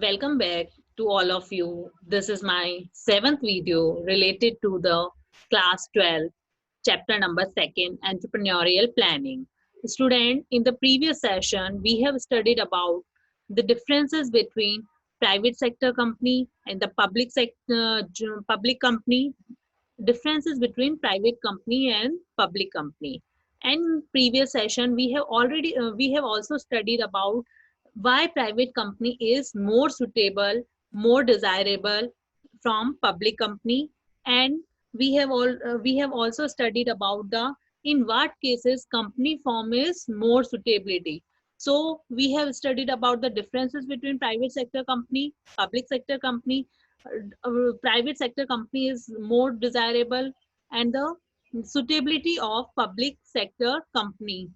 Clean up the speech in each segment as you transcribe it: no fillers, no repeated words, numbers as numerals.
Welcome back to all of you. This is my seventh video related to the class 12, chapter number 2, entrepreneurial planning. Student, in the previous session, we have studied about the differences between private sector company and the public company, differences between private company and public company. And previous session we have also studied about why private company is more suitable, more desirable from public company. And we have also studied about the in what cases company form is more suitability. So we have studied about the differences between private sector company, public sector company. Private sector company is more desirable, and the suitability of public sector company,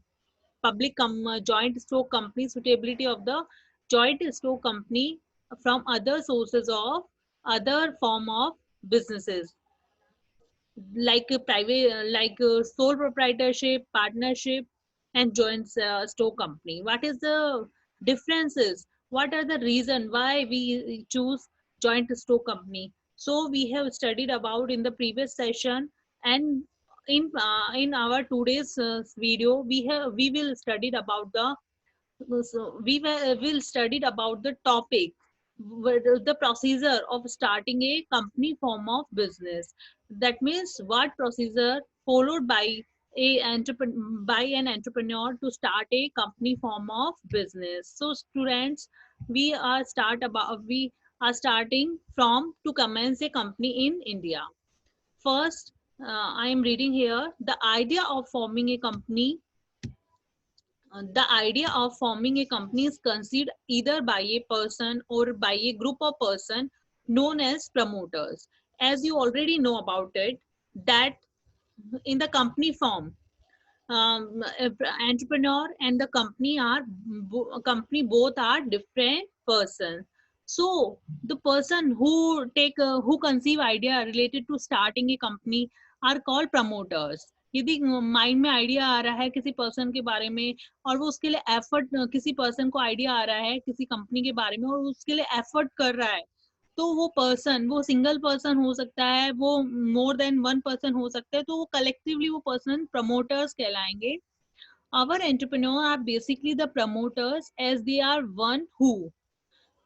joint stock company, suitability of the joint stock company from other sources of other form of businesses, like a private sole proprietorship, partnership, and joint stock company. What is the differences? What are the reason why we choose joint stock company? So we have studied about in the previous session. And in our today's video we will studied about the will studied about the topic, the procedure of starting a company form of business. That means what procedure followed by an entrepreneur to start a company form of business. So students, we are starting from to commence a company in India. First, I am reading here the idea of forming a company. The idea of forming a company is conceived either by a person or by a group of person known as promoters. As you already know about it, that in the company form, entrepreneur and the company both are different persons. So the person who conceive idea related to starting a company are called promoters. यदि mind में idea आ रहा है किसी person के बारे में, और वो उसके लिए एफर्ट, किसी पर्सन को आइडिया आ रहा है किसी कंपनी के बारे में और उसके लिए एफर्ट कर रहा है, तो वो सिंगल पर्सन हो सकता है, वो मोर देन वन पर्सन हो सकता है, तो वो कलेक्टिवली वो पर्सन प्रमोटर्स कहलाएंगे. Our entrepreneur are basically the promoters as they are one who.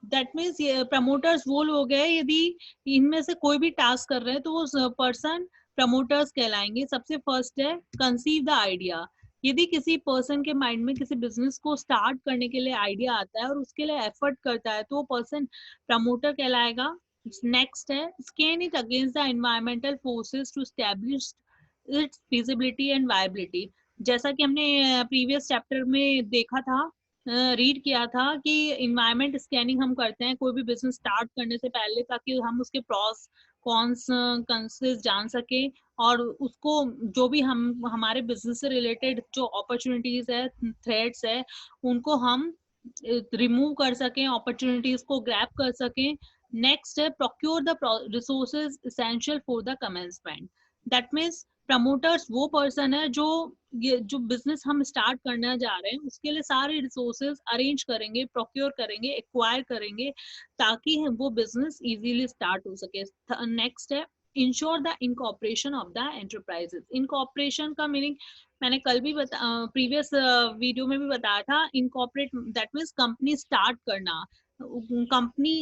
That means ये प्रमोटर्स वो लोग हैं, यदि इनमें से कोई भी टास्क कर रहे हैं तो वो पर्सन प्रमोटर्स कहलाएंगे. सबसे फर्स्ट है कंसीव द आइडिया. यदि किसी पर्सन के माइंड में किसी बिजनेस को स्टार्ट करने के लिए आइडिया आता है और उसके लिए एफर्ट करता है तो वो पर्सन प्रमोटर कहलाएगा. नेक्स्ट है scan it against the environmental forces to establish its feasibility and viability. जैसा कि हमने प्रीवियस चैप्टर में देखा था, रीड किया था कि इन्वायरमेंट स्कैनिंग हम करते हैं कोई भी बिजनेस स्टार्ट करने से पहले, ताकि हम उसके प्रॉस कॉन्स कंसेस जान सके और उसको जो भी हम हमारे बिजनेस से रिलेटेड जो अपॉर्चुनिटीज है, थ्रेड्स है, उनको हम रिमूव कर सकें, अपॉर्चुनिटीज को ग्रैब कर सकें. नेक्स्ट है procure the resources essential for the commencement. That means promoters वो पर्सन है जो ये जो बिजनेस हम स्टार्ट करना जा रहे हैं उसके लिए सारे रिसोर्सेज अरेंज करेंगे, प्रोक्योर करेंगे, एक्वायर करेंगे, ताकि वो बिजनेस इजीली स्टार्ट हो सके. नेक्स्ट है ensure the incorporation of the enterprises. Incorporation का मीनिंग मैंने कल भी प्रीवियस वीडियो में भी बताया था. Incorporate that means company start करना, कंपनी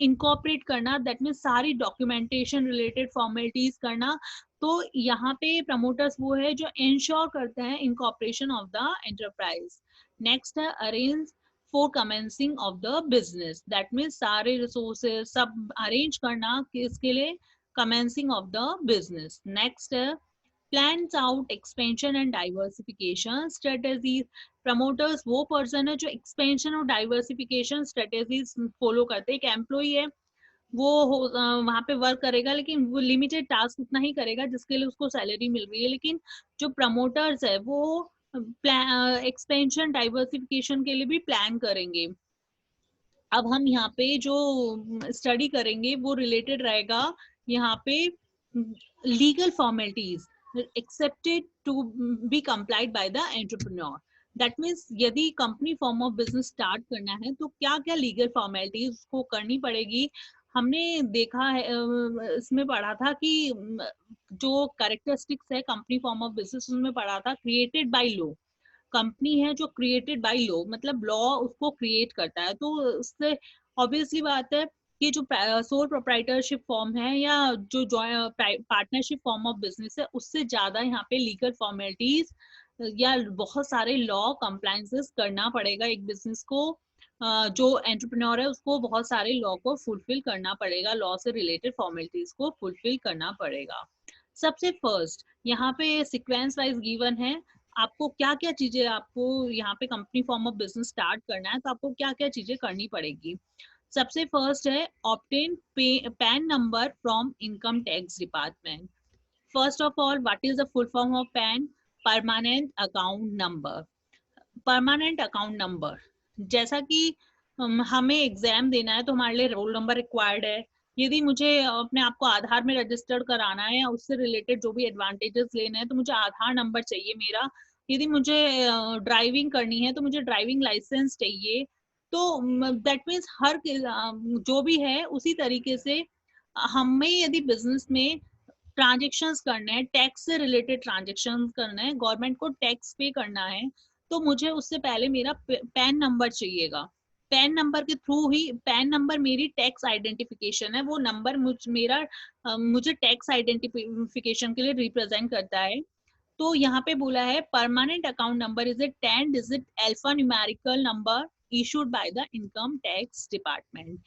इनकॉर्पोरेट करना, दैट मीन्स सारी डॉक्यूमेंटेशन रिलेटेड फॉर्मेलिटीज करना. तो यहाँ पे प्रमोटर्स वो है जो इंश्योर करते हैं incorporation of the enterprise. Next है arrange for commencing of the business. That means सारे रिसोर्सेज सब अरेंज करना किसके लिए, commencing of the business. Next है plans out expansion and diversification strategies. Promoters वो पर्सन है जो एक्सपेंशन और डाइवर्सिफिकेशन स्ट्रेटेजीज फॉलो करते हैं. एक एम्प्लॉई है, वो वहां पे वर्क करेगा लेकिन वो लिमिटेड टास्क उतना ही करेगा जिसके लिए उसको सैलरी मिल रही है. लेकिन जो प्रमोटर्स है वो एक्सपेंशन डाइवर्सिफिकेशन के लिए भी प्लान करेंगे. अब हम यहाँ पे जो स्टडी करेंगे वो रिलेटेड रहेगा यहाँ पे legal formalities accepted to be complied by the entrepreneur. That means यदि company form of business start करना है तो क्या क्या लीगल फॉर्मेलिटीज को करनी पड़ेगी। हमने देखा है इसमें पढ़ा था कि जो कैरेक्टरिस्टिक्स है कंपनी फॉर्म ऑफ बिजनेस उसमें पढ़ा था क्रिएटेड बाय लॉ। कंपनी है जो क्रिएटेड बाय लॉ, मतलब लॉ उसको क्रिएट करता है, तो उससे ऑब्वियसली बात है कि जो सोल प्रोप्राइटरशिप फॉर्म है या जो पार्टनरशिप फॉर्म ऑफ बिजनेस है उससे ज्यादा यहाँ पे लीगल फॉर्मेलिटीज या बहुत सारे लॉ कंप्लायंसेस करना पड़ेगा एक बिजनेस को। जो एंटरप्रेन्योर है उसको बहुत सारे लॉ को फुलफिल करना पड़ेगा, लॉ से रिलेटेड फॉर्मेलिटीज को फुलफिल करना पड़ेगा। सबसे फर्स्ट यहाँ पे सीक्वेंस वाइज गिवन है आपको क्या क्या चीजें, आपको यहाँ पे company form of business start करना है तो आपको क्या क्या चीजें करनी पड़ेगी। सबसे फर्स्ट है obtain pan number from income tax department. First of all what is the full form of pan? Permanent account number. Permanent account number, जैसा कि हमें एग्जाम देना है तो हमारे लिए रोल नंबर रिक्वायर्ड है। यदि मुझे अपने आप को आधार में रजिस्टर्ड कराना है या उससे रिलेटेड जो भी एडवांटेजेस लेने हैं तो मुझे आधार नंबर चाहिए मेरा। यदि मुझे ड्राइविंग करनी है तो मुझे ड्राइविंग लाइसेंस चाहिए। तो दैट मीन्स हर जो भी है उसी तरीके से हमें यदि बिजनेस में ट्रांजेक्शन्स करने हैं, टैक्स से रिलेटेड ट्रांजेक्शन्स करना है, गवर्नमेंट को टैक्स पे करना है, तो मुझे उससे पहले मेरा पैन नंबर चाहिएगा। पैन नंबर के थ्रू ही, पैन नंबर मेरी टैक्स आइडेंटिफिकेशन है, वो नंबर मुझे टैक्स आइडेंटिफिकेशन के लिए रिप्रेजेंट करता है। तो यहाँ पे बोला है permanent account number is a 10 digit alpha numerical number issued by the income tax department.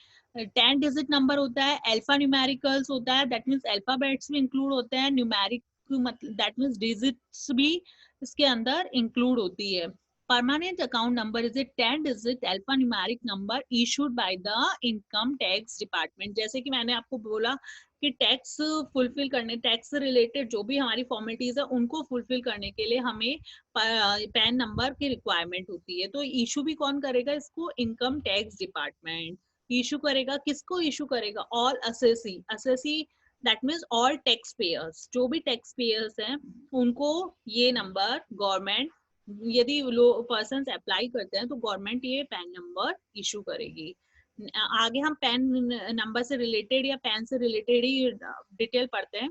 10 digit number होता है, अल्फा न्यूमेरिकल्स होता है, दैट मीन्स अल्फाबेट्स भी इंक्लूड होते हैं, न्यूमेरिक मतलब दैट मीन्स डिजिट्स भी इसके अंदर इंक्लूड होती है। Permanent account number is a 10 digit alpha numeric number issued by the income tax department. जैसे कि मैंने आपको बोला कि टैक्स फुलफिल करने, टैक्स से रिलेटेड जो भी हमारी फॉर्मेलिटीज है उनको फुलफिल करने के लिए हमें पैन नंबर की रिक्वायरमेंट होती है। तो इशू भी कौन करेगा इसको? इनकम टैक्स डिपार्टमेंट इशू करेगा। किसको इशू करेगा? All assessee. Assessee that means all tax pairs, जो भी टैक्स पेयर्स हैं उनको ये नंबर गवर्नमेंट, यदि पर्सन अप्लाई करते हैं तो गवर्नमेंट ये पैन नंबर इशू करेगी। आगे हम पैन नंबर से रिलेटेड या पैन से रिलेटेड ही डिटेल पढ़ते हैं।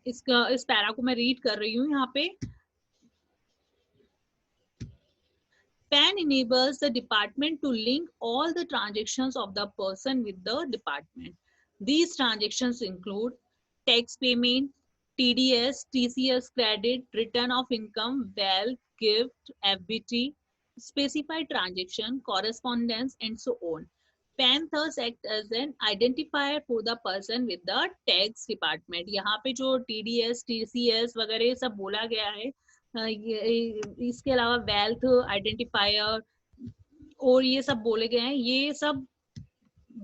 इस पैरा को मैं रीड कर रही हूँ यहाँ पे। PAN enables the department to link all the transactions of the person with the department. These transactions include tax payment, TDS, TCS credit, return of income, wealth, gift, FBT, specified transaction, correspondence, and so on. PAN thus act as an identifier for the person with the tax department. यहाँ पे जो TDS, TCS वगैरह सब बोला गया है, इसके अलावा वेल्थ आइडेंटिफायर और ये सब बोले गए हैं, ये सब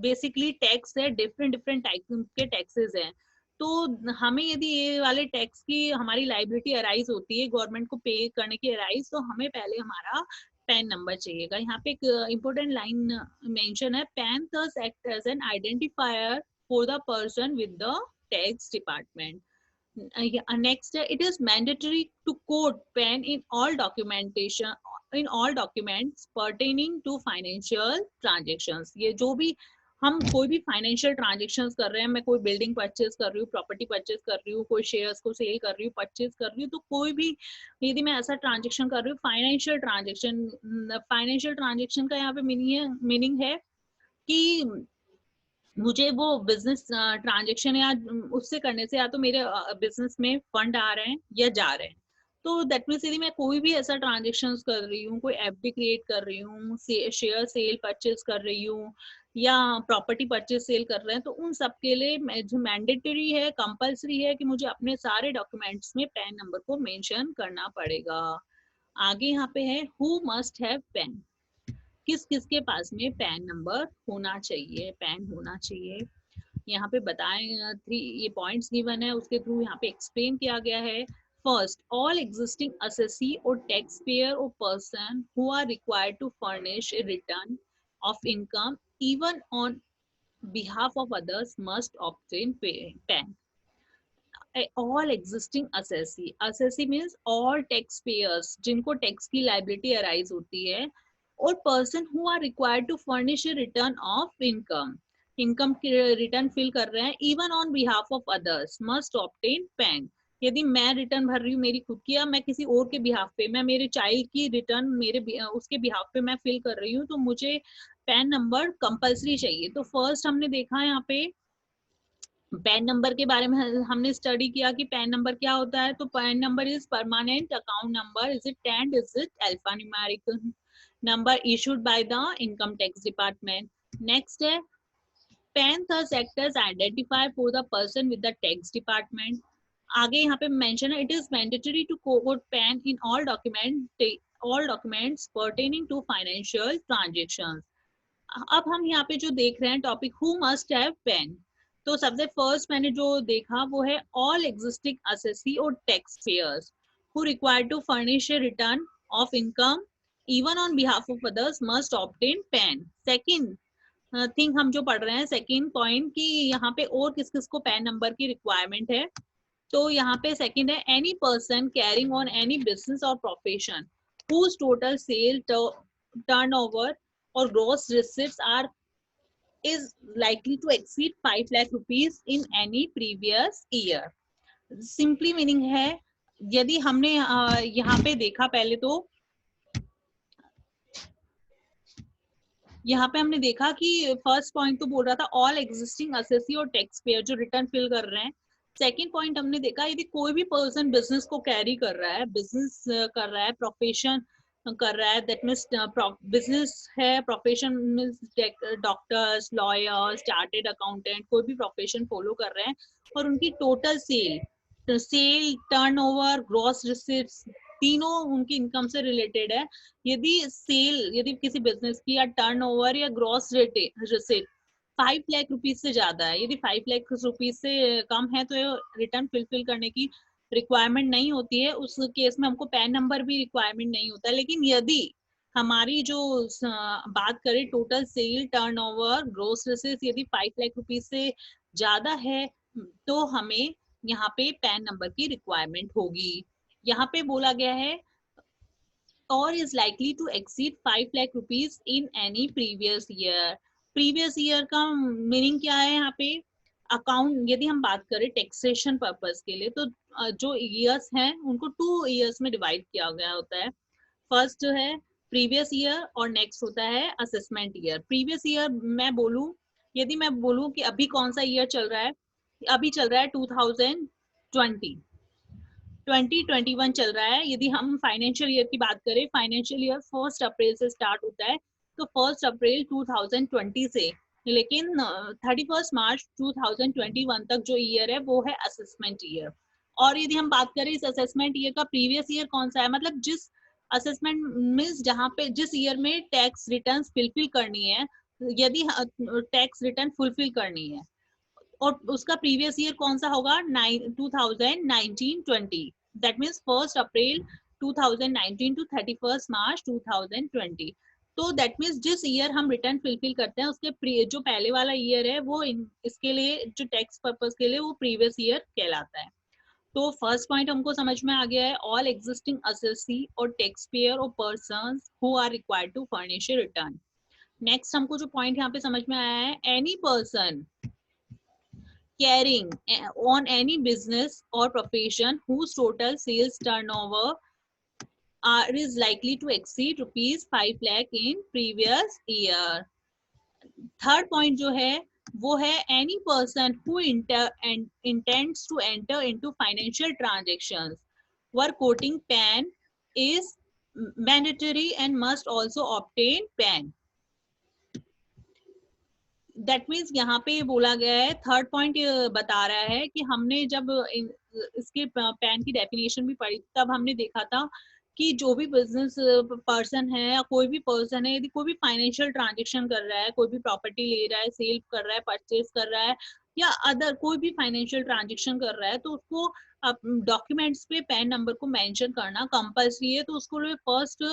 बेसिकली टैक्स है, डिफरेंट डिफरेंट टाइप के टैक्सेस हैं। तो हमें यदि ये वाले टैक्स की हमारी लाइबिलिटी अराइज होती है, गवर्नमेंट को पे करने की अराइज, तो हमें पहले हमारा पैन नंबर चाहिएगा। यहाँ पे एक इंपॉर्टेंट लाइन मेंशन है, pan thus act as an identifier for the person with the tax department. Next, it is mandatory to code PAN in all documentation, in all documents pertaining to financial transactions. ये जो भी हम कोई भी financial transactions कर रहे हैं, मैं कोई बिल्डिंग परचेज कर रही हूँ, प्रॉपर्टी परचेज कर रही हूँ, कोई शेयर्स को सेल कर रही हूँ, परचेज कर रही हूँ, तो कोई भी यदि मैं ऐसा ट्रांजेक्शन कर रही हूँ, फाइनेंशियल ट्रांजेक्शन का यहाँ पे मीनिंग है कि मुझे वो बिजनेस ट्रांजेक्शन या उससे करने से या तो मेरे बिजनेस में फंड आ रहे हैं या जा रहे हैं। तो दैट मीन्स यदि मैं कोई भी ऐसा ट्रांजेक्शन कर रही हूँ, कोई एफडी क्रिएट कर रही हूँ, शेयर सेल परचेज कर रही हूँ या प्रॉपर्टी परचेज सेल कर रहे हैं, तो उन सब के लिए जो मैंडेटरी है, कंपलसरी है कि मुझे अपने सारे डॉक्यूमेंट्स में पैन नंबर को मेंशन करना पड़ेगा। आगे यहाँ पे है हु मस्ट हैव पैन, किस किस के पास में पैन नंबर होना चाहिए, पैन होना चाहिए। यहाँ पे बताएं, थ्री ये पॉइंट्स गिवन है, उसके थ्रू यहाँ पे एक्सप्लेन किया गया है। First, all existing assessee or tax payer or person who are required to furnish a return of income even on behalf of others must obtain PAN. All existing assessee, assessee means all tax payers जिनको tax की liability arise होती है, और person who are required to furnish return of income, income की return file कर रहे हैं, even on behalf of others must obtain pan. यदि मैं रिटर्न भर रही हूँ मेरी खुद की, या मैं किसी और के बिहाफ पे, मैं मेरे चाइल्ड की रिटर्न उसके बिहाफ पे मैं फिल कर रही हूँ, तो मुझे पैन नंबर कंपलसरी चाहिए। तो फर्स्ट हमने देखा यहाँ पे पैन नंबर के बारे में, हमने स्टडी किया कि पैन नंबर क्या होता है। तो pan number is permanent account number, is it 10 digit alpha numeric number issued by the income tax department. Next है pan thus act as identifier for the person with the tax department। आगे यहाँ पे mention है, it is mandatory to quote PAN in all documents pertaining to financial transactions. अब हम यहाँ पे जो देख रहे हैं topic, who must have PAN. तो सबसे फर्स्ट मैंने जो देखा वो है all existing assessee or tax payers who required to furnish a return of income even on behalf of others must obtain PAN. Second thing हम जो पढ़ रहे हैं, सेकंड पॉइंट, कि यहाँ पे और किस किस को पैन नंबर की रिक्वायरमेंट है। तो यहाँ पे सेकंड है any person carrying on any business और profession whose total sale turnover or gross receipts are is likely to exceed 5 lakh rupees in any previous year। Simply meaning है, यदि हमने यहाँ पे देखा, पहले तो यहाँ पे हमने देखा कि फर्स्ट पॉइंट तो बोल रहा था all existing assessee or tax pair जो रिटर्न फिल कर रहे हैं। सेकंड पॉइंट हमने देखा यदि कोई भी पर्सन बिजनेस को कैरी कर रहा है, बिजनेस कर रहा है, प्रोफेशन कर रहा है, दैट मीन्स बिजनेस है, profession means doctors, lawyers, chartered accountant, कोई भी प्रोफेशन फॉलो कर रहे हैं, और उनकी total sale turnover, gross receipts तीनों उनकी इनकम से रिलेटेड है। यदि किसी बिजनेस की या टर्नओवर या ग्रॉस रिसीट 5 लाख रुपीज से ज्यादा है, यदि 5 लाख रुपीज से कम है, तो रिटर्न फिल करने की रिक्वायरमेंट नहीं होती है। उस केस में हमको पैन नंबर भी रिक्वायरमेंट नहीं होता। लेकिन यदि हमारी जो बात करें total sale turnover gross receipt यदि 5 लाख रुपीज से ज्यादा है, तो हमें यहाँ पे पैन नंबर की रिक्वायरमेंट होगी। यहाँ पे बोला गया है or is likely to exceed 5 lakh rupees in any previous year। Previous year का मीनिंग क्या है यहाँ पे? अकाउंट, यदि हम बात करें टैक्सेशन पर्पस के लिए, तो जो ईयर्स हैं उनको 2 ईयर्स में डिवाइड किया गया होता है। फर्स्ट जो है प्रीवियस ईयर और नेक्स्ट होता है असेसमेंट ईयर। प्रीवियस ईयर यदि मैं बोलूं कि अभी कौन सा ईयर चल रहा है, अभी चल रहा है 2021 चल रहा है। यदि हम फाइनेंशियल ईयर की बात करें, फाइनेंशियल ईयर 1 अप्रैल से स्टार्ट होता है, तो 1 अप्रैल 2020 से लेकिन 31 मार्च 2021 तक जो ईयर है वो है असेसमेंट ईयर। और यदि हम बात करें इस असेसमेंट ईयर का प्रीवियस ईयर कौन सा है, मतलब जिस असेसमेंट मीन्स जहाँ पे जिस ईयर में टैक्स रिटर्न फुलफिल करनी है, यदि टैक्स रिटर्न फुलफिल करनी है, और उसका प्रीवियस ईयर कौन सा होगा, 2019-20। दैट मीन्स 1 अप्रैल 2019 टू 31 मार्च 2020। तो दैट मीन्स जिस ईयर हम रिटर्न फुलफिल करते हैं उसके जो पहले वाला ईयर है वो इसके लिए जो टैक्स पर्पस के लिए वो प्रीवियस ईयर कहलाता है। तो फर्स्ट पॉइंट हमको समझ में आ गया है, all existing assessee or tax payer or persons who are required to furnish a return. Next हमको जो पॉइंट यहाँ पे समझ में आया है, any person carrying on any business or profession whose total sales turnover is likely to exceed rupees 5 lakh in previous year। Third point जो है वो है any person who intends to enter into financial transactions where quoting PAN is mandatory and must also obtain PAN। That means यहाँ पे बोला गया है, third point बता रहा है कि हमने जब इसके पैन की डेफिनेशन भी पढ़ी, तब हमने देखा था कि जो भी बिजनेस पर्सन है या कोई भी पर्सन है, यदि कोई भी फाइनेंशियल ट्रांजेक्शन कर रहा है, कोई भी प्रॉपर्टी ले रहा है, सेल कर रहा है, परचेज कर रहा है, या अदर कोई भी फाइनेंशियल ट्रांजेक्शन कर रहा है, तो उसको डॉक्यूमेंट्स पे पैन नंबर को मेंशन करना कंपल्सरी है। तो उसको फर्स्ट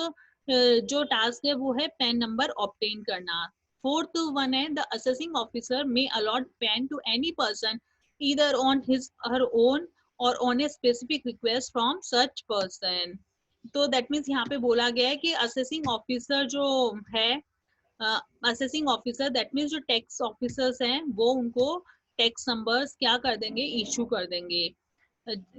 जो टास्क है वो है पैन नंबर ऑब्टेन करना। फोर्थ वन है, the assessing officer may allot PAN to any person either on his her own or on a specific request from such person. तो दैट मीन्स यहाँ पे बोला गया है कि असेसिंग ऑफिसर जो है, असेसिंग ऑफिसर दैट मीन्स जो टैक्स ऑफिसर्स हैं वो उनको टैक्स नंबर्स क्या कर देंगे, इशू कर देंगे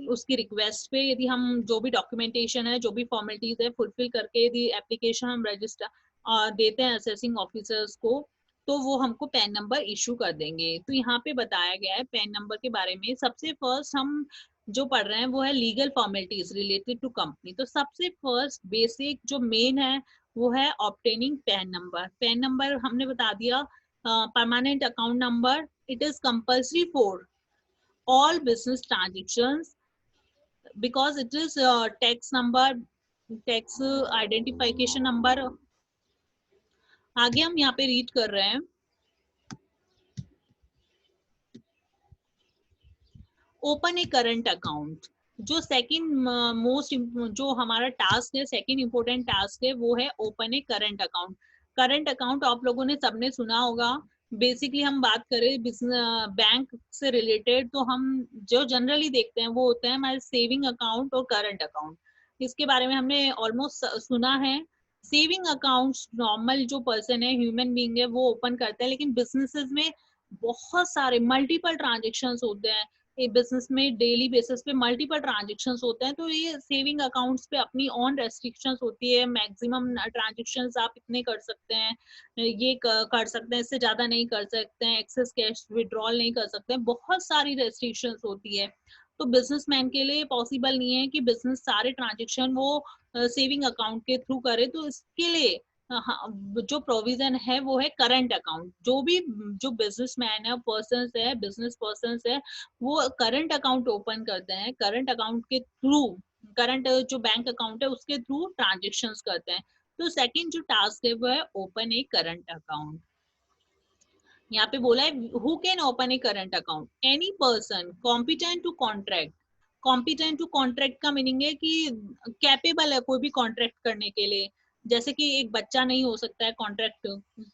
उसकी रिक्वेस्ट पे। यदि हम जो भी डॉक्यूमेंटेशन है, जो भी फॉर्मेलिटीज है फुलफिल करके यदि एप्लीकेशन हम रजिस्टर देते हैं असेसिंग ऑफिसर्स को, तो वो हमको पैन नंबर इशू कर देंगे। तो यहाँ पे बताया गया है पैन नंबर के बारे में। सबसे फर्स्ट हम जो पढ़ रहे हैं वो है legal formalities related to company. तो सबसे फर्स्ट बेसिक जो मेन है वो है obtaining PAN number. PAN number हमने बता दिया, permanent account number, it is compulsory for all business transactions because it is tax number, tax identification number। आगे हम यहाँ पे रीड कर रहे हैं, ओपन ए करंट अकाउंट। जो सेकंड मोस्ट जो हमारा टास्क है, सेकंड इंपॉर्टेंट टास्क है, वो है open a current account. Current account आप लोगों ने सबने सुना होगा। बेसिकली हम बात करें बिजनेस बैंक से रिलेटेड, तो हम जो जनरली देखते हैं वो होता है हमारे सेविंग अकाउंट और करंट अकाउंट। इसके बारे में हमने ऑलमोस्ट सुना है। सेविंग अकाउंट नॉर्मल जो पर्सन है, ह्यूमन बीइंग है, वो ओपन करता है, लेकिन बिजनेसेस में बहुत सारे मल्टीपल ट्रांजेक्शन्स होते हैं। बिजनेस में डेली बेसिस पे मल्टीपल ट्रांजेक्शन्स होते हैं, तो ये सेविंग अकाउंट्स पे अपनी ऑन रेस्ट्रिक्शंस होती है। मैक्सिमम ट्रांजेक्शन्स आप इतने कर सकते हैं, ये कर सकते हैं, इससे ज्यादा नहीं कर सकते हैं, एक्सेस कैश विड्रॉल नहीं कर सकते हैं, बहुत सारी रेस्ट्रिक्शंस होती है। तो बिजनेसमैन के लिए पॉसिबल नहीं है कि बिजनेस सारे ट्रांजेक्शन वो सेविंग अकाउंट के थ्रू करे। तो इसके लिए हाँ, जो प्रोविजन है वो है करंट अकाउंट। जो भी जो बिजनेसमैन है, पर्सन है, बिजनेस पर्सन है, वो करंट अकाउंट ओपन करते हैं। करंट अकाउंट के थ्रू, करंट जो बैंक अकाउंट है उसके थ्रू ट्रांजेक्शन्स करते हैं। तो सेकंड जो टास्क है वो है ओपन ए करंट अकाउंट। यहाँ पे बोला है who can open a current account, any person competent to contract. Competent to contract का मीनिंग है कि कैपेबल है कोई भी कॉन्ट्रैक्ट करने के लिए। जैसे कि एक बच्चा नहीं हो सकता है कॉन्ट्रैक्ट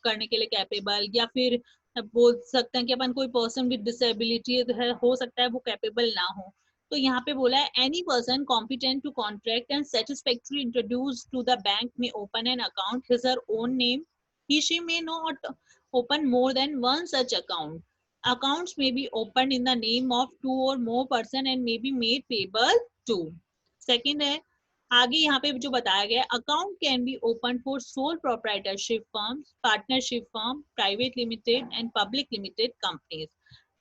करने के लिए कैपेबल, या फिर बोल सकते हैं कि अपन कोई पर्सन विद डिसेबिलिटी है, हो सकता है वो कैपेबल ना हो। तो यहाँ पे बोला है any person competent to contract and satisfactory introduce to the bank में open an account his her own name, he she may not open more than one such account. Accounts may be opened in the name of two or more person and may be made payable to। Second है, आगे यहाँ पे जो बताया गया, account can be open for sole proprietorship firms, partnership firm, private limited and public limited companies,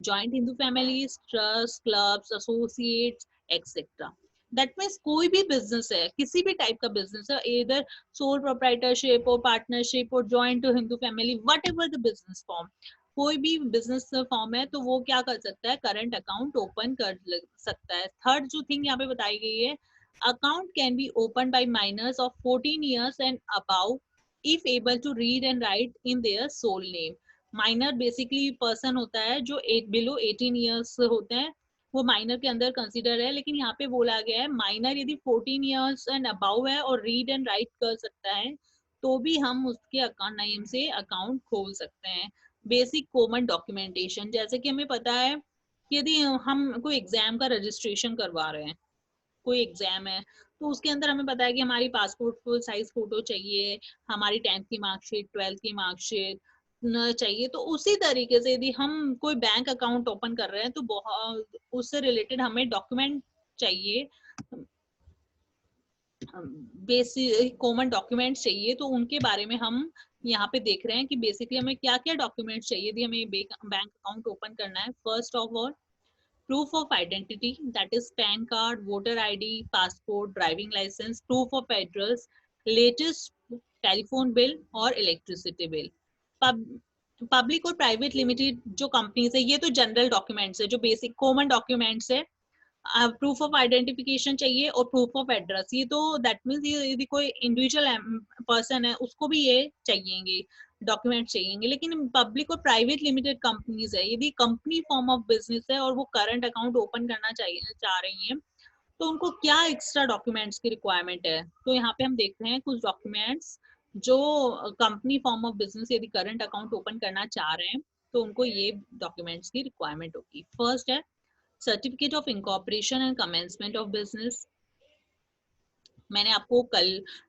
joint Hindu families, trust, clubs, associates etcetera. That means कोई भी business है, किसी भी टाइप का बिजनेस है, इधर सोल प्रोप्राइटरशिप और पार्टनरशिप और joint Hindu family, what ever the business form, कोई भी बिजनेस फॉर्म है तो वो क्या कर सकता है, करंट अकाउंट ओपन कर सकता है। थर्ड जो थिंग यहाँ पे बताई गई है, account can be open by minors of 14 years and above if able to read and write in their sole name. Minor basically person होता है जो बिलो 18 years होते हैं, वो माइनर के अंदर कंसिडर है। लेकिन यहाँ पे बोला गया है माइनर यदि 14 years एंड अबाउ है और रीड एंड राइट कर सकता है, तो भी हम उसके अकाउंट नेम से अकाउंट खोल सकते हैं। बेसिक कॉमन डॉक्यूमेंटेशन, जैसे कि हमें पता है कि यदि हम कोई एग्जाम का रजिस्ट्रेशन करवा रहे हैं, कोई एग्जाम है, तो उसके अंदर हमें पता है कि हमारी पासपोर्ट फुल साइज फोटो चाहिए, हमारी 10th की मार्कशीट, 12th की मार्कशीट न चाहिए। तो उसी तरीके से यदि हम कोई बैंक अकाउंट ओपन कर रहे हैं तो बहुत उससे रिलेटेड हमें डॉक्यूमेंट चाहिए, बेसिक कॉमन डॉक्यूमेंट्स चाहिए। तो उनके बारे में हम यहाँ पे देख रहे हैं कि बेसिकली हमें क्या क्या डॉक्यूमेंट्स चाहिए यदि हमें बैंक अकाउंट ओपन करना है। First of all proof of identity, that is PAN card, voter ID, passport, driving license, proof of address, latest telephone bill और electricity bill। पब्लिक और प्राइवेट लिमिटेड जो कंपनीज है, ये तो जनरल डॉक्यूमेंट्स है, जो बेसिक कॉमन डॉक्यूमेंट्स है। Proof of identification चाहिए और प्रूफ ऑफ एड्रेस, ये तो दैट मीन्स ये यदि कोई इंडिविजुअल पर्सन है उसको भी ये चाहिएंगे, डॉक्यूमेंट चाहिएंगे। लेकिन पब्लिक और प्राइवेट लिमिटेड कंपनीज है, यदि कंपनी फॉर्म ऑफ बिजनेस है और वो करंट अकाउंट ओपन करना चाहिए चाह रही हैं, तो उनको क्या एक्स्ट्रा डॉक्यूमेंट्स की रिक्वायरमेंट है। तो यहाँ पे हम देखते हैं कुछ डॉक्यूमेंट्स जो कंपनी फॉर्म ऑफ बिजनेस यदि करंट अकाउंट ओपन करना चाह रहे हैं तो उनको ये डॉक्यूमेंट्स की रिक्वायरमेंट होगी। फर्स्ट है certificate of incorporation and commencement of business, मैंने आपको कल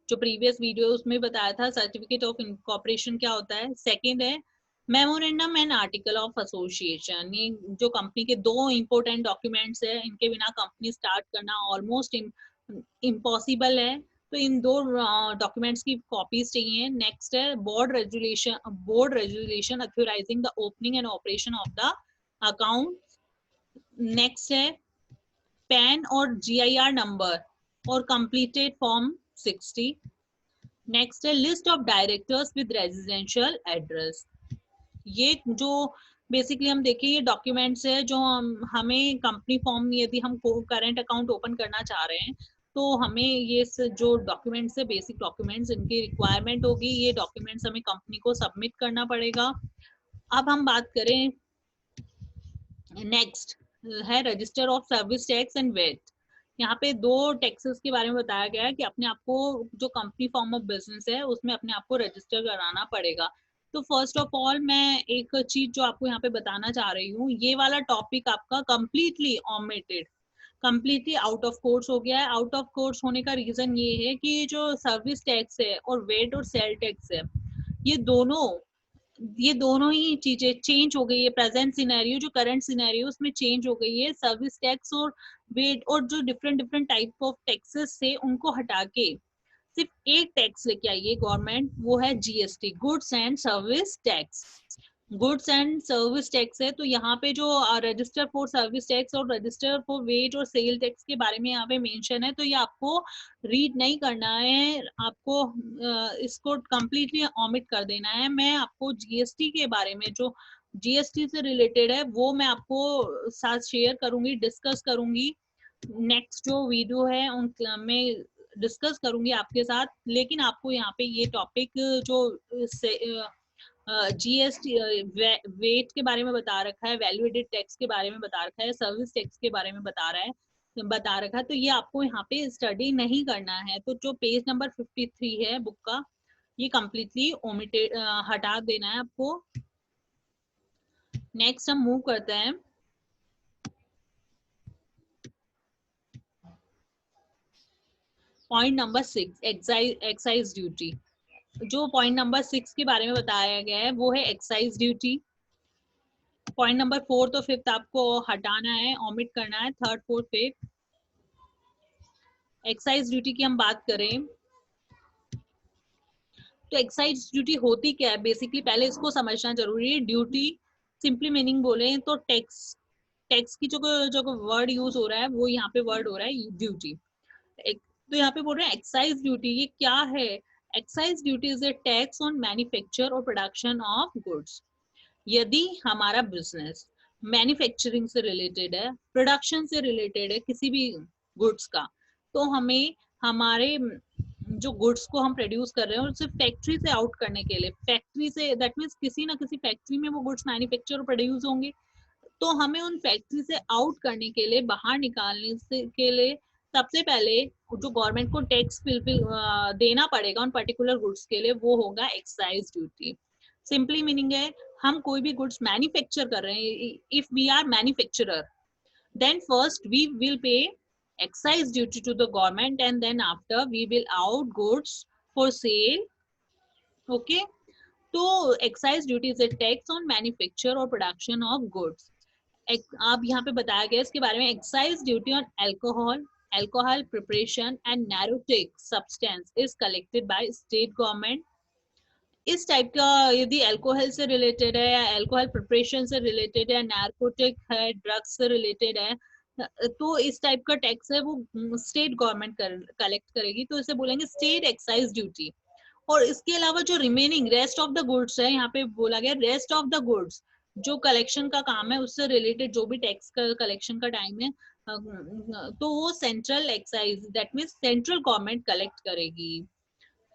जो प्रीवियस वीडियो उसमें बताया था सर्टिफिकेट ऑफ इंकॉर्पोरेशन क्या होता है। सेकंड है memorandum and article of association, ये जो कंपनी के दो इंपॉर्टेंट डॉक्यूमेंट्स है, इनके बिना कंपनी स्टार्ट करना ऑलमोस्ट इम्पॉसिबल है, तो इन दो डॉक्यूमेंट्स की कॉपीज चाहिए। नेक्स्ट है board resolution authorising the opening and operation of the account. Next है पैन और GIR नंबर और completed form 60। नेक्स्ट है list of directors with residential address. ये जो बेसिकली हम देखें ये डॉक्यूमेंट्स है जो हमें कंपनी फॉर्म, यदि हम करंट अकाउंट ओपन करना चाह रहे हैं तो हमें ये जो डॉक्यूमेंट्स है बेसिक डॉक्यूमेंट्स इनकी रिक्वायरमेंट होगी, ये डॉक्यूमेंट्स हमें कंपनी को सबमिट करना पड़ेगा। अब हम बात करें नेक्स्ट है register of service tax and VAT. यहाँ पे दो टैक्सेस के बारे में बताया गया है कि अपने आप को जो कंपनी फॉर्म ऑफ बिजनेस है उसमें अपने आप को रजिस्टर कराना पड़ेगा। तो फर्स्ट ऑफ ऑल मैं एक चीज जो आपको यहाँ पे बताना चाह रही हूँ, ये वाला टॉपिक आपका completely omitted, completely out of course हो गया है। आउट ऑफ कोर्स होने का रीजन ये है कि जो सर्विस टैक्स है और वेट और सेल टैक्स है, ये दोनों ये दोनों ही चीजें चेंज हो गई है। प्रेजेंट सिनेरियो जो करंट सिनेरियो उसमें चेंज हो गई है। सर्विस टैक्स और वेट और जो different different type of taxes से उनको हटा के सिर्फ एक टैक्स लेके आई है गवर्नमेंट, वो है GST, goods and service tax. Goods and service tax है, तो यहाँ पे जो रजिस्टर फॉर सर्विस टैक्स और रजिस्टर फॉर वेज और सेल टैक्स के बारे में यहाँ पे मेंशन है, तो ये आपको रीड नहीं करना है, आपको इसको कंप्लीटली ऑमिट कर देना है। मैं आपको GST के बारे में जो GST से रिलेटेड है वो मैं आपको साथ शेयर करूंगी, डिस्कस करूंगी। नेक्स्ट जो वीडियो है उन में डिस्कस करूंगी आपके साथ। लेकिन आपको यहाँ पे ये टॉपिक जो GST वेट के बारे में बता रखा है, वैल्यू एडेड टैक्स के बारे में बता रखा है, सर्विस टैक्स के बारे में बता रखा है, तो ये आपको यहाँ पे स्टडी नहीं करना है। तो जो पेज नंबर 53 है बुक का, ये कम्प्लीटली ओमिटेड हटा देना है आपको। नेक्स्ट हम मूव करते हैं पॉइंट नंबर 6, एक्साइज ड्यूटी। जो पॉइंट नंबर 6 के बारे में बताया गया है वो है एक्साइज ड्यूटी। पॉइंट नंबर 4 और 5 आपको हटाना है, ऑमिट करना है, 3rd 4th 5th। Excise duty की हम बात करें तो एक्साइज ड्यूटी होती क्या है, बेसिकली पहले इसको समझना जरूरी है। ड्यूटी सिंपली मीनिंग बोले तो टैक्स, टैक्स की जो वर्ड यूज हो रहा है वो यहाँ पे वर्ड हो रहा है ड्यूटी। तो यहाँ पे बोल रहे हैं एक्साइज ड्यूटी, ये क्या है? Excise duty is a tax on manufacture और प्रोडक्शन ऑफ गुड्स। यदि हमारा बिजनेस मैन्युफैक्चरिंग से रिलेटेड है, प्रोडक्शन से रिलेटेड है किसी भी गुड्स का, तो हमें हमारे जो गुड्स को हम प्रोड्यूस कर रहे हैं उसे फैक्ट्री से आउट करने के लिए, फैक्ट्री से दैट मीन्स किसी ना किसी फैक्ट्री में वो गुड्स मैन्युफैक्चर और प्रोड्यूस होंगे, तो हमें उन फैक्ट्री से आउट करने के लिए, बाहर निकालने से के लिए सबसे पहले जो गवर्नमेंट को टैक्स देना पड़ेगा उन पर्टिकुलर गुड्स के लिए, वो होगा एक्साइज ड्यूटी। सिंपली मीनिंग है हम कोई भी गुड्स मैन्युफैक्चर कर रहे हैं, if we are manufacturer, then first we will pay excise duty to the government and then after we will out goods for sale. Okay, तो excise duty is a tax on manufacture or production of goods. आप यहाँ पे बताया गया इसके बारे में, excise duty on alcohol, alcohol preparation and narcotic substance is collected by state government. इस टाइप का यदि अल्कोहल से रिलेटेड है या अल्कोहल प्रिपरेशन से रिलेटेड है, नार्कोटिक है, ड्रग्स से रिलेटेड है, तो इस टाइप का टैक्स है वो स्टेट गवर्नमेंट कलेक्ट करेगी, तो इसे बोलेंगे स्टेट एक्साइज ड्यूटी। और इसके अलावा जो remaining rest of the goods है, यहाँ पे बोला गया रेस्ट ऑफ द गुड्स, जो कलेक्शन का काम है उससे रिलेटेड जो भी टैक्स का कलेक्शन का टाइम है, तो वो central excise that means central government collect करेगी।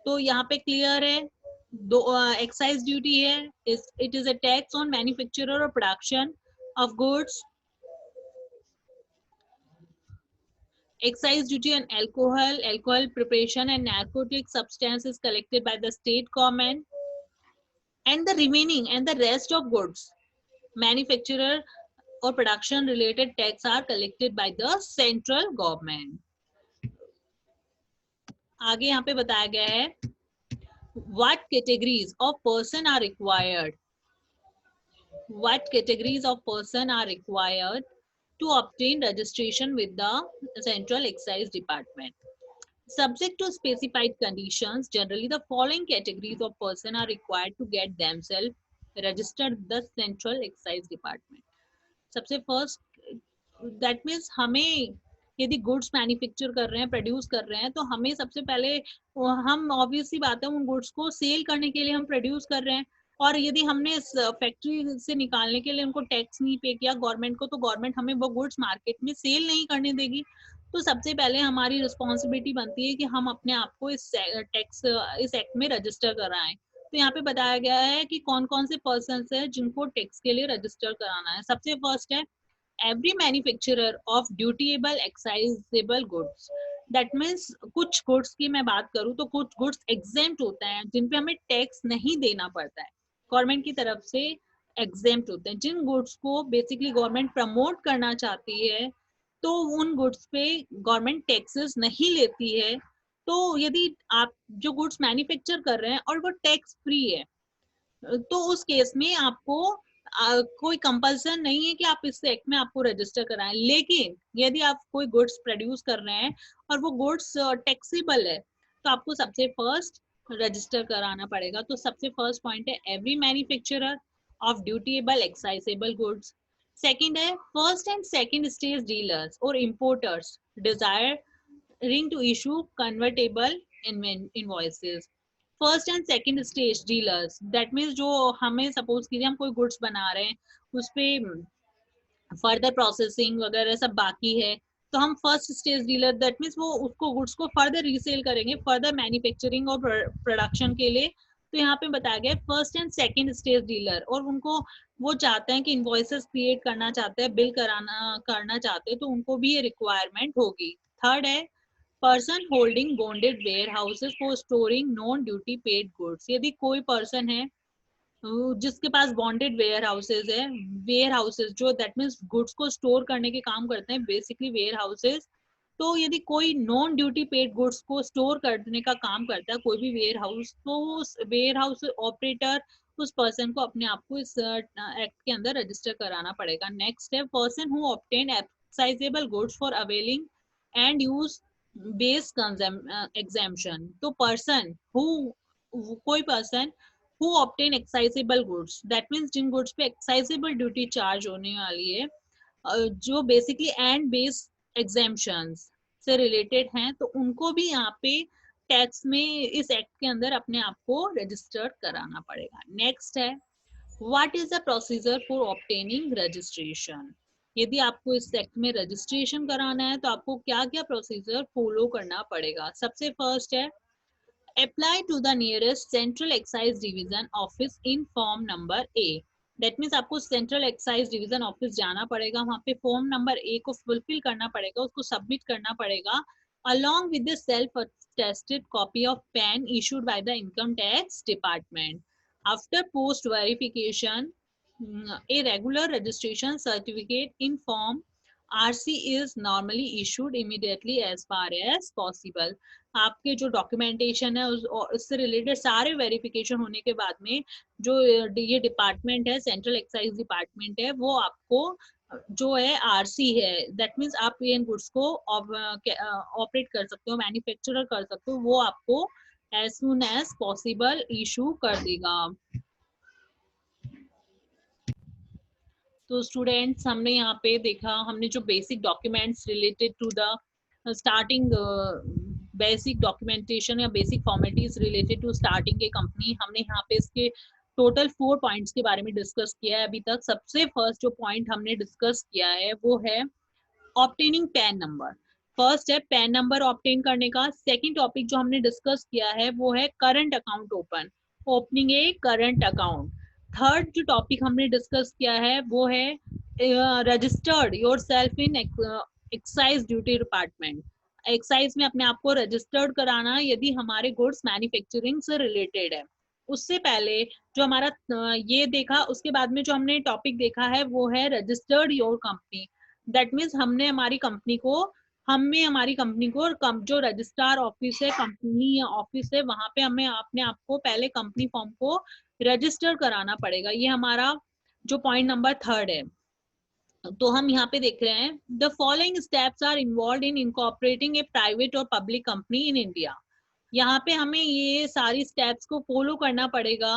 तो यहाँ पे क्लियर है, दो एक्साइज ड्यूटी है, it is a tax on manufacturer और production of goods. Excise duty on alcohol, alcohol preparation and narcotic substances collected by the state government, and the remaining and the rest of goods manufacturer और production related tax are collected by the central government. आगे यहाँ पे बताया गया है what categories of person are required, what categories of person are required to obtain registration with the Central Excise Department. Subject to specified conditions, generally the following categories of person are required to get themselves registered with the Central Excise Department. सबसे first, that means हमें यदि goods manufacture कर रहे हैं, produce कर रहे हैं, तो हमें सबसे पहले हम ऑब्वियस सी बात है उन गुड्स को सेल करने के लिए हम प्रोड्यूस कर रहे हैं, और यदि हमने इस फैक्ट्री से निकालने के लिए उनको टैक्स नहीं पे किया गवर्नमेंट को, तो गवर्नमेंट हमें वो गुड्स मार्केट में सेल नहीं करने देगी। तो सबसे पहले हमारी रिस्पॉन्सिबिलिटी बनती है कि हम अपने आप को इस टैक्स इस एक्ट में रजिस्टर कराएं। तो यहाँ पे बताया गया है कि कौन कौन से पर्सन है जिनको टैक्स के लिए रजिस्टर कराना है। सबसे फर्स्ट है every manufacturer of dutiable excisable goods. That means कुछ गुड्स की मैं बात करूँ तो कुछ गुड्स एग्जेम्प्ट होते हैं जिन पे हमें टैक्स नहीं देना पड़ता है, गवर्नमेंट की तरफ से एग्जेम्प्ट होते हैं। जिन गुड्स को बेसिकली गवर्नमेंट प्रमोट करना चाहती है तो उन गुड्स पे गवर्नमेंट टैक्सेस नहीं लेती है। तो यदि आप जो गुड्स मैन्युफैक्चर कर रहे हैं और वो टैक्स फ्री है, तो उस केस में आपको कोई कंपल्सन नहीं है कि आप इस एक्ट में आपको रजिस्टर कराएं। लेकिन यदि आप कोई गुड्स प्रोड्यूस कर रहे हैं और वो गुड्स टैक्सेबल है, तो आपको सबसे फर्स्ट रजिस्टर कराना पड़ेगा। तो सबसे फर्स्ट पॉइंट है every manufacturer of dutiable excisable goods. Second है first and second stage dealers और importers desiring to issue convertible invoices. First and second stage dealers, that means जो हमें सपोज कीजिए हम कोई गुड्स बना रहे हैं, उस पे फर्दर प्रोसेसिंग वगैरह सब बाकी है, तो हम first stage dealer, that means वो उसको गुड्स को फर्दर रीसेल करेंगे फर्दर मैन्युफैक्चरिंग और प्रोडक्शन के लिए। तो यहाँ पे बताया गया first and second stage dealer, और उनको वो चाहते हैं कि इनवॉइसेस क्रिएट करना चाहते हैं, बिल करना चाहते हैं, तो उनको भी ये रिक्वायरमेंट होगी। थर्ड है person holding bonded warehouses for storing non duty paid goods. यदि कोई पर्सन है जिसके पास बॉन्डेड वेयर हाउसेज है, वेयर हाउसेज जो दैट मीन्स गुड्स को स्टोर करने के काम करते हैं, बेसिकली वेयर हाउसेज, तो यदि कोई नॉन ड्यूटी पेड गुड्स को स्टोर करने का काम करता है कोई भी वेयर हाउस, तो उस वेयर हाउस ऑपरेटर उस पर्सन को अपने आप को इस एक्ट के अंदर रजिस्टर कराना पड़ेगा। नेक्स्ट है person who obtain excisable goods for availing end use based exemption. तो पर्सन हु, कोई person who obtain excisable goods, that means जिन गुड्स पे एक्साइजेबल ड्यूटी चार्ज होने वाली है, जो बेसिकली एंड बेस एग्जाम्पशंस से रिलेटेड हैं, तो उनको भी यहाँ पे टैक्स में इस एक्ट के अंदर अपने आप को रजिस्टर्ड कराना पड़ेगा। नेक्स्ट है what is the procedure for obtaining registration. यदि आपको इस एक्ट में रजिस्ट्रेशन कराना है तो आपको क्या क्या प्रोसीजर फॉलो करना पड़ेगा। सबसे फर्स्ट है apply to the nearest central excise division office in form number A। That means आपको सेंट्रल एक्साइज डिवीजन ऑफिस जाना पड़ेगा, वहाँ पे फॉर्म नंबर ए को फुलफिल करना पड़ेगा, उसको सबमिट करना पड़ेगा along with the self attested copy of PAN issued by the income tax department. After post verification, a regular registration certificate in form RC is normally issued immediately as far as possible। आपके जो documentation है उससे related सारे verification होने के बाद में जो ये डिपार्टमेंट है, सेंट्रल एक्साइज डिपार्टमेंट है, वो आपको जो है आरसी है, दैट मीन्स आप इन गुड्स को ऑपरेट कर सकते हो, मैन्युफैक्चरर कर सकते हो, वो आपको as soon as possible issue कर देगा। तो स्टूडेंट्स हमने यहाँ पे देखा, हमने जो basic documents related to the starting basic documentation या basic formalities related to starting a company, हमने यहाँ पे इसके टोटल 4 पॉइंट्स के बारे में डिस्कस किया है अभी तक। सबसे फर्स्ट जो पॉइंट हमने डिस्कस किया है वो है ऑब्टेनिंग पैन नंबर। फर्स्ट है पैन नंबर ऑब्टेन करने का। सेकंड टॉपिक जो हमने डिस्कस किया है वो है करंट अकाउंट ओपनिंग ए करंट अकाउंट। थर्ड जो टॉपिक हमने डिस्कस किया है वो है registered yourself in excise duty department. Excise में अपने आप को रजिस्टर्ड कराना यदि हमारे गुड्स मैन्युफैक्चरिंग से रिलेटेड है। उससे पहले जो हमारा ये देखा, उसके बाद में जो हमने टॉपिक देखा है वो है registered your company. That means हमने हमारी कंपनी को जो रजिस्ट्रार ऑफिस है, कंपनी या ऑफिस है, वहां पे हमें अपने आप को पहले कंपनी फॉर्म को रजिस्टर कराना पड़ेगा। ये हमारा जो पॉइंट नंबर 3 है। तो हम यहाँ पे देख रहे हैं, the following steps are involve in incorporating a private or public company in India. यहाँ पे हमें ये सारी स्टेप्स को फॉलो करना पड़ेगा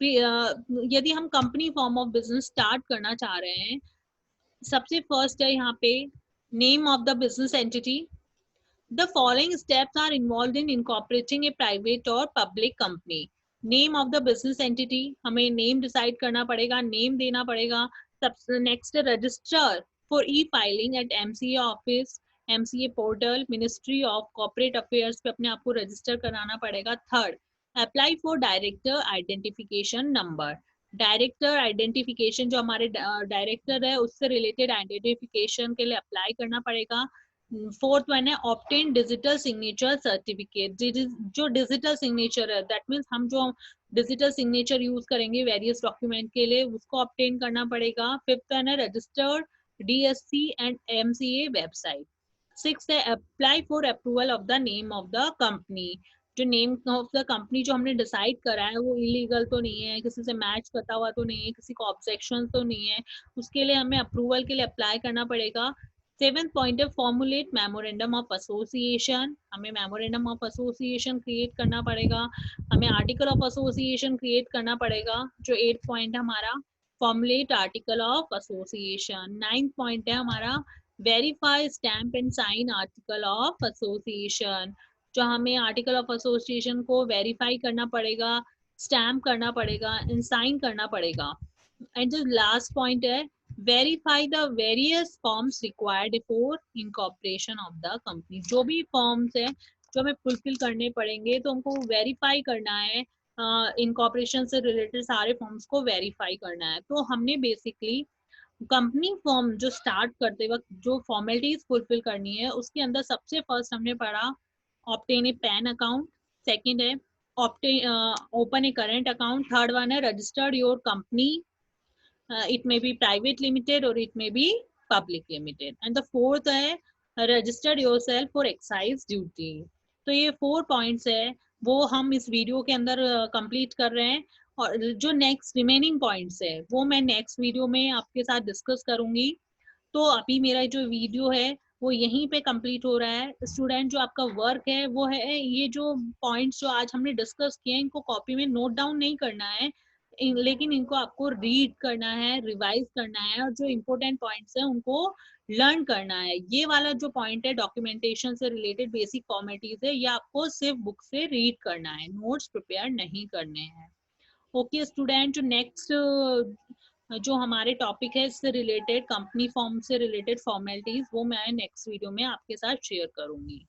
यदि हम company form of business start करना चाह रहे हैं। सबसे फर्स्ट है यहाँ पे name of the business entity. The following steps are involved in incorporating a private or public company. Name of the business entity, हमें name decide करना पड़ेगा, name देना पड़ेगा। Next, register for e-filing at MCA office, MCA portal, Ministry of Corporate Affairs पे अपने आप को register कराना पड़ेगा। Third, apply for director identification number. Director identification, जो हमारे डायरेक्टर है उससे रिलेटेड आइडेंटिफिकेशन के लिए अप्लाई करना पड़ेगा। फोर्थ वन है ऑब्टेन डिजिटल सिग्नेचर सर्टिफिकेट। जो डिजिटल सिग्नेचर है, दैट मीन्स हम जो डिजिटल सिग्नेचर यूज करेंगे वेरियस डॉक्यूमेंट के लिए, उसको ऑब्टेन करना पड़ेगा। फिफ्थ वन है registered DSC and MCA website. Six है apply for approval of the name of the company. जो नेम ऑफ द कंपनी जो हमने डिसाइड करा है वो इलीगल तो नहीं है, किसी से मैच करता हुआ तो नहीं है, किसी को ऑब्जेक्शन तो नहीं है, उसके लिए हमें अप्रूवल के लिए अप्लाई करना पड़ेगा। सेवेंथ पॉइंट है फॉर्मुलेट मेमोरेंडम ऑफ एसोसिएशन। हमें मेमोरेंडम ऑफ एसोसिएशन क्रिएट करना पड़ेगा, हमें आर्टिकल ऑफ एसोसिएशन क्रिएट करना पड़ेगा। जो 8th पॉइंट है हमारा formulate article of association. 9th point है हमारा verify stamp and sign article of association. जो हमें आर्टिकल ऑफ एसोसिएशन को वेरीफाई करना पड़ेगा, स्टैम्प करना पड़ेगा एंड साइन करना पड़ेगा। एंड जो लास्ट पॉइंट है verify the various forms required for incorporation of the company. जो भी फॉर्म्स है जो हमें फुलफिल करने पड़ेंगे तो हमको वेरीफाई करना है, इनकॉर्पोरेशन से रिलेटेड सारे फॉर्म्स को वेरीफाई करना है। तो हमने बेसिकली कंपनी फॉर्म जो स्टार्ट करते वक्त जो फॉर्मेलिटीज फुलफिल करनी है, उसके अंदर सबसे फर्स्ट हमने पढ़ा obtain a pan account. Second है open a current account. Third one है registered your company, it may be private limited or it may be public limited, and the fourth है registered yourself for excise duty। तो ये 4 points है वो हम इस video के अंदर कंप्लीट कर रहे हैं, और जो नेक्स्ट रिमेनिंग पॉइंट्स है वो मैं नेक्स्ट वीडियो में आपके साथ डिस्कस करूंगी। तो अभी मेरा जो वीडियो है वो यहीं पे कंप्लीट हो रहा है। स्टूडेंट जो आपका वर्क है वो है ये जो पॉइंट्स जो आज हमने डिस्कस किए हैं, इनको कॉपी में नोट डाउन नहीं करना है, लेकिन इनको आपको रीड करना है, रिवाइज करना है, और जो इम्पोर्टेंट पॉइंट्स है उनको लर्न करना है। ये वाला जो पॉइंट है डॉक्यूमेंटेशन से रिलेटेड बेसिक फॉर्मेलिटीज है, ये आपको सिर्फ बुक से रीड करना है, नोट्स प्रिपेयर नहीं करने हैं। ओके स्टूडेंट, जो नेक्स्ट जो हमारे टॉपिक है इससे रिलेटेड कंपनी फॉर्म से रिलेटेड फॉर्मेलिटीज, वो मैं नेक्स्ट वीडियो में आपके साथ शेयर करूंगी।